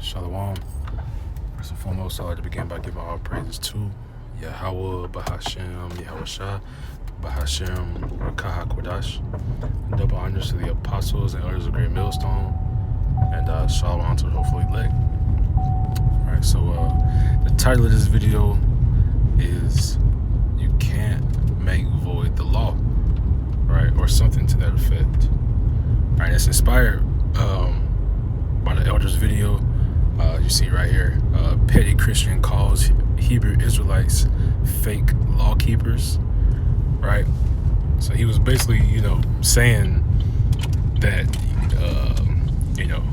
Shalom. First and foremost, I'd like to begin by giving all praises to Yahweh, Bahashem, Yahushua, Bahashem, Rakah HaKodash. Double honors to the apostles and elders of Great Millstone, and Shalom to the hopefully elect. Alright, so the title of this video is You Can't Make Void the Law, right? Or something to that effect. Alright, it's inspired by the elders video. You see right here, petty Christian calls Hebrew Israelites fake law keepers, right? So he was basically, saying that,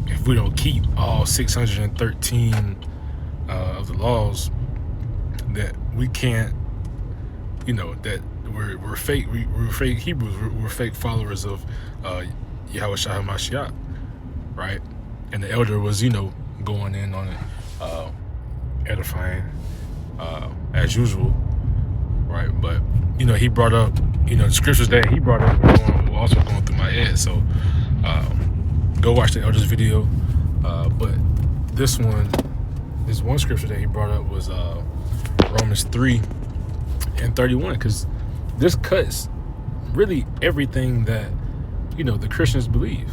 if we don't keep all 613 of the laws, that we can't, that we're fake. We're fake Hebrews. We're fake followers of Yahushua HaMashiach, right? And the elder was, going in on it, edifying, as usual, right? But he brought up, the scriptures that he brought up were also going through my head. So go watch the elders video. But this one scripture that he brought up was Romans 3:31, because this cuts really everything that the Christians believe.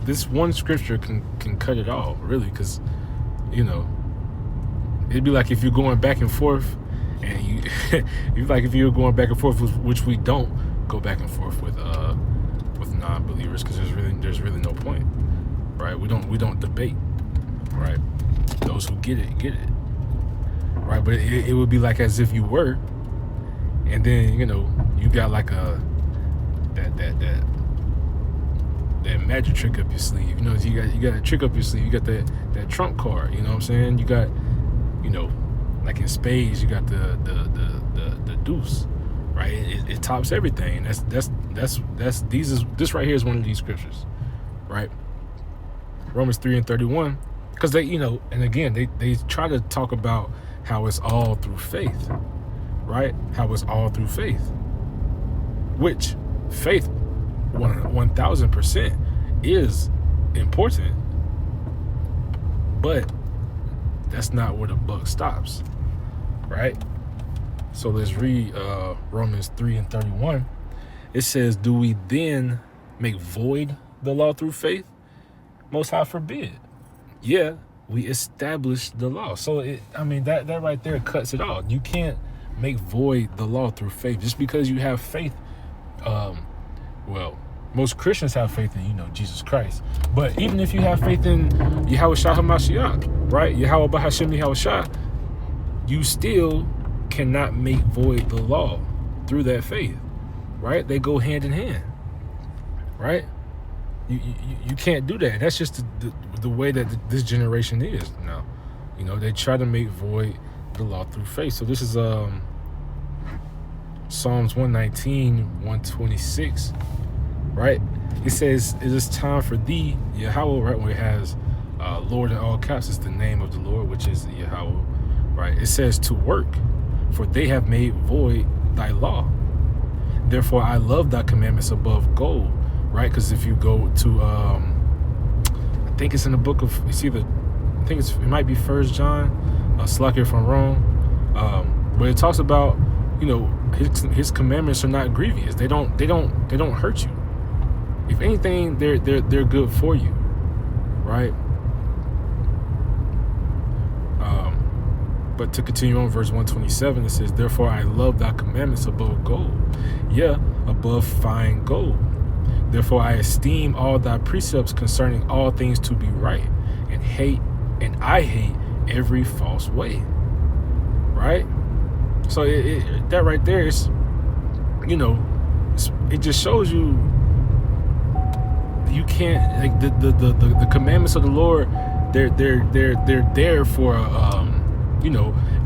This one scripture can cut it all, really, because it'd be like if you're going back and forth, and if you're going back and forth, which we don't go back and forth with non-believers, because there's really no point, right? We don't debate, right? Those who get it, right? But it would be like as if you were, and then you got like that magic trick up your sleeve. You got a trick up your sleeve. You got that trump card. You know what I'm saying? You got, like in spades, you got the deuce, right? It tops everything. This right here is one of these scriptures, right? Romans 3:31, because they, and again, they try to talk about how it's all through faith, right? How it's all through faith, which faith 1000% is important, but that's not where the buck stops, right? So let's read Romans 3:31. It says, "Do we then make void the law through faith? Most High forbid. Yeah, we establish the law." So that right there cuts it all. You can't make void the law through faith. Just because you have faith, most Christians have faith in, Jesus Christ. But even if you have faith in Yahushua HaMashiach, right? Yahweh Bahashem Yahushua, you still cannot make void the law through that faith, right? They go hand in hand, right? You can't do that. That's just the way that this generation is now. They try to make void the law through faith. So this is Psalms 119:126. Right? It says, "It is time for thee, Yahweh," right? Where it has Lord in all caps, is the name of the Lord, which is Yahweh, right? It says, "To work, for they have made void thy law. Therefore I love thy commandments above gold," right? Because if you go to, I think it's in the book of, it might be 1 John, slack if I'm wrong, but it talks about, his commandments are not grievous. They don't hurt you. If anything, they're good for you, right? But to continue on, verse 127, it says, "Therefore I love thy commandments above gold, yeah, above fine gold. Therefore I esteem all thy precepts concerning all things to be right, and I hate every false way." Right? So that right there is, it just shows you. You can't, like, the commandments of the Lord, they're there for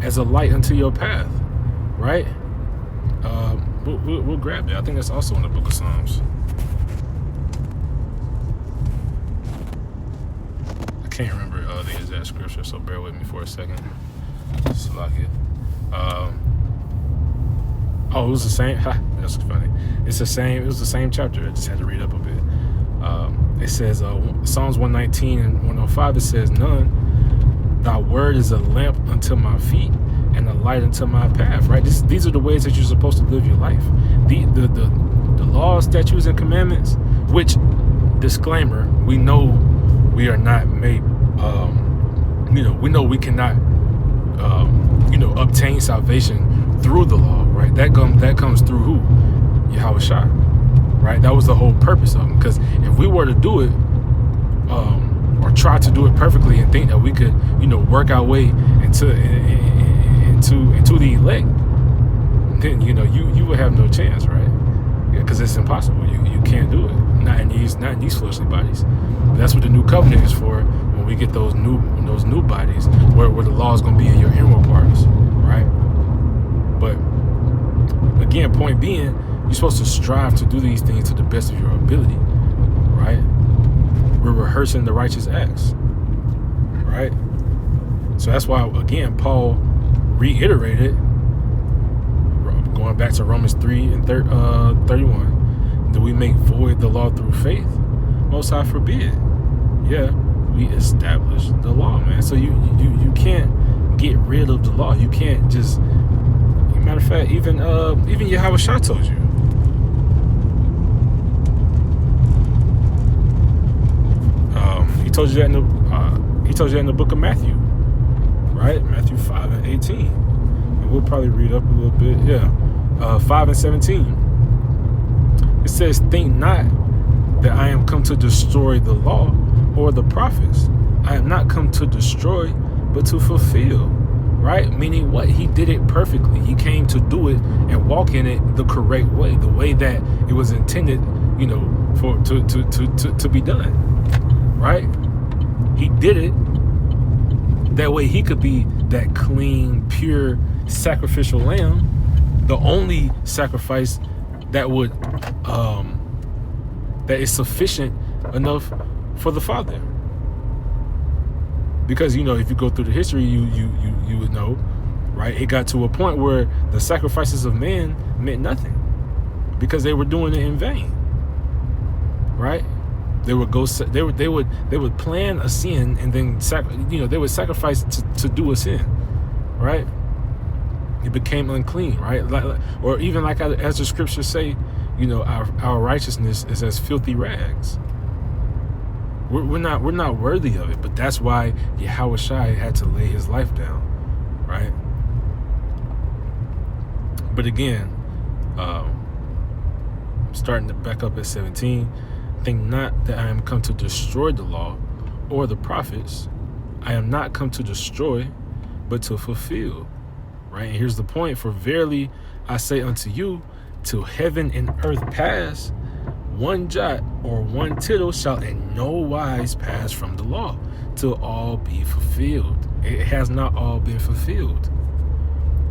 as a light unto your path, right? We'll grab that. I think that's also in the book of Psalms. I can't remember the exact scripture, so bear with me for a second. Slack it. It was the same. That's funny. It was the same chapter. I just had to read up a bit. It says, Psalms 119 and 105, it says, none. Thy word is a lamp unto my feet and a light unto my path, right? These are the ways that you're supposed to live your life. The laws, statutes, and commandments, which, disclaimer, we know we are not made, we know we cannot, obtain salvation through the law, right? That comes through who? Yahweh Shai, right? That was the whole purpose of them. Because if we were to do it, or try to do it perfectly and think that we could, work our way into the elect, then you would have no chance, right? Yeah, because it's impossible. You can't do it. Not in these fleshly bodies. But that's what the new covenant is for. When we get those new bodies, where the law is going to be in your inward parts, right? But again, point being, you're supposed to strive to do these things to the best of your ability, right? We're rehearsing the righteous acts, right? So that's why, again, Paul reiterated, going back to Romans 3 and 31, do we make void the law through faith? Most High forbid. Yeah, we establish the law, man. So you can't get rid of the law. You can't just, matter of fact, even Yahweh Shai told you. He told you that in the book of Matthew, right? Matthew 5 and 18. And we'll probably read up a little bit. Yeah. 5 and 17. It says, think not that I am come to destroy the law or the prophets. I am not come to destroy, but to fulfill. Right? Meaning what? He did it perfectly. He came to do it and walk in it the correct way, the way that it was intended, for to be done. Right? He did it that way he could be that clean, pure, sacrificial lamb, the only sacrifice that would that is sufficient enough for the Father. Because if you go through the history, you would know, right? It got to a point where the sacrifices of man meant nothing because they were doing it in vain, right? They would go. They would plan a sin and then they would sacrifice to do a sin, right? It became unclean, right? Or even like as the scriptures say, our righteousness is as filthy rags. We're not worthy of it, but that's why Yahweh Shai had to lay his life down, right? But again, starting to back up at 17, think not that I am come to destroy the law or the prophets. I am not come to destroy, but to fulfill, right? And here's the point: for verily I say unto you, till heaven and earth pass, one jot or one tittle shall in no wise pass from the law till all be fulfilled. It has not all been fulfilled.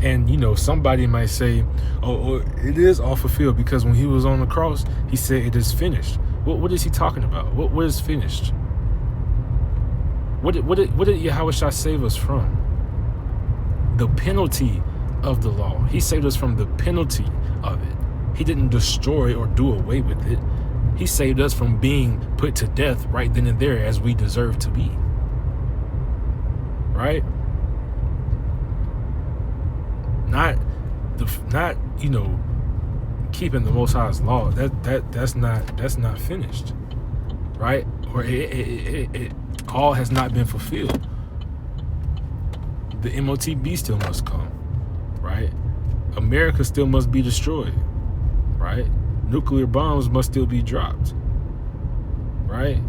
And somebody might say, oh, it is all fulfilled because when he was on the cross, he said it is finished. What is he talking about? What is finished? What did Yahweh Shai save us from? The penalty of the law. He saved us from the penalty of it. He didn't destroy or do away with it. He saved us from being put to death right then and there as we deserve to be. Right? Not keeping the Most High's law. That's not finished. Right? Or it all has not been fulfilled. The MOTB still must come. Right? America still must be destroyed. Right? Nuclear bombs must still be dropped. Right?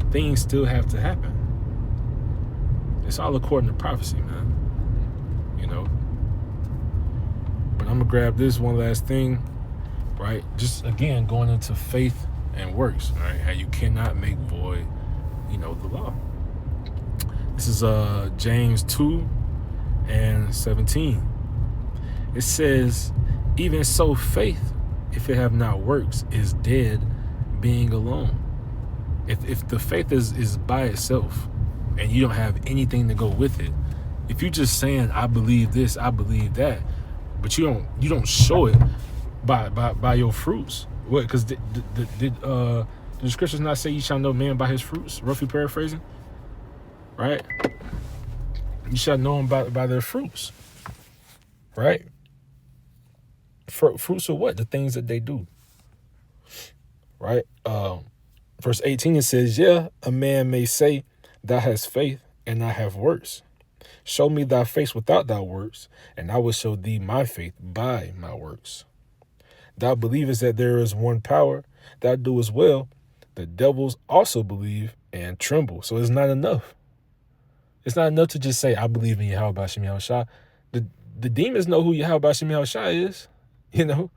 Things still have to happen. It's all according to prophecy, man. But I'm gonna grab this one last thing, right? Just again going into faith and works, right? How you cannot make void, the law. This is James 2 and 17. It says, even so faith, if it have not works, is dead, being alone. If the faith is by itself and you don't have anything to go with it, if you're just saying I believe this, I believe that, but you don't show it by your fruits. What? Because did Do the scriptures not say you shall know man by his fruits? Roughly paraphrasing, right? You shall know them by their fruits, right? Fruits of what? The things that they do, right? Verse 18, it says, yeah, a man may say, thou hast faith, and I have works. Show me thy faith without thy works, and I will show thee my faith by my works. Thou believest that there is one power, thou doest well. The devils also believe and tremble. So it's not enough. It's not enough to just say, I believe in Yahweh Bashim Yahushua. The demons know who Yahweh Bashim Yahushua is. You know,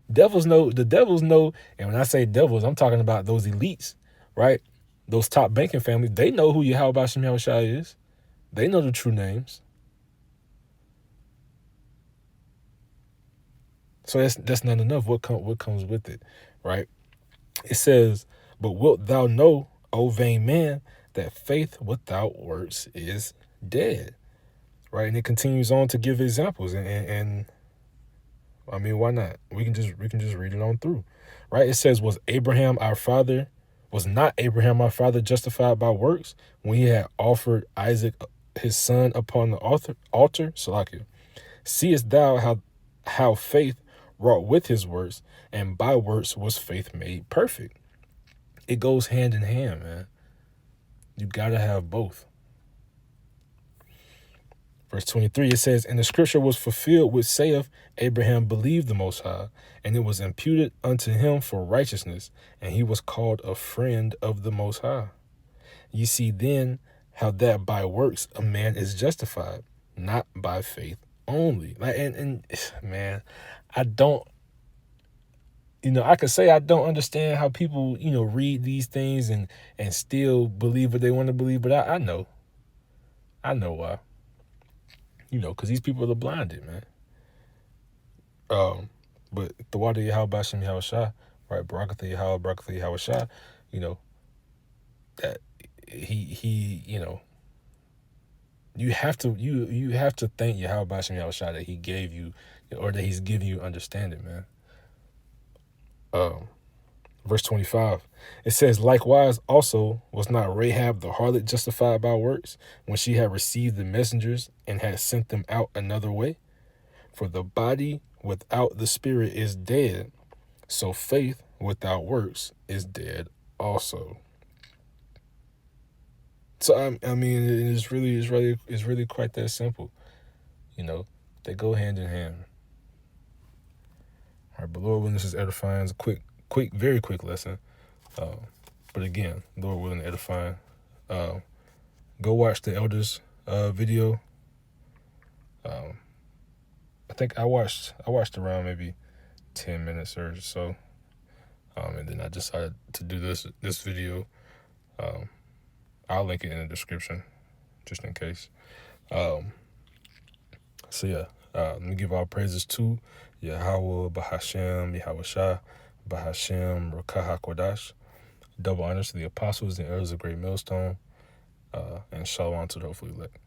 the devils know. And when I say devils, I'm talking about those elites, right? Those top banking families. They know who Yahweh Bashim Yahushua is. They know the true names. So that's not enough. What comes with it, right? It says, but wilt thou know, O vain man, that faith without works is dead, right? And it continues on to give examples, and I mean, why not? We can just read it on through, right? It says, was not Abraham our father justified by works when he had offered Isaac his son upon the altar? Salakia. Seest thou how faith wrought with his works, and by works was faith made perfect? It goes hand in hand, man. You gotta have both. Verse 23, it says, and the scripture was fulfilled which saith, Abraham believed the Most High, and it was imputed unto him for righteousness, and he was called a friend of the Most High. You see then how that by works a man is justified, not by faith only. Like, and man, I don't, I could say I don't understand how people, read these things and still believe what they want to believe, but I know why. Because these people are blinded, man. But the water Yahweh Bashim Yahushua, right? Barakatha Yahweh, Barakatha Yahushua, that he you have to thank Yahweh Bashim Yahushua that he gave you, or that he's giving you understanding, man. Verse 25, it says, likewise also was not Rahab the harlot justified by works when she had received the messengers and had sent them out another way? For the body without the spirit is dead, so faith without works is dead also. So I mean, it's really quite that simple. They go hand in hand. All right, but Lord willing, this is edifying. It's a very quick lesson. But again, Lord willing, edifying. Go watch the elders video. I think I watched around maybe 10 minutes or so. And then I decided to do this video. I'll link it in the description just in case. So yeah, let me give all praises to Yahweh Bahashem, Yahushua, Bahashem, Rakah HaKodash. Double honors to the apostles and elders of Great Millstone. And shalom to the hopefully elect.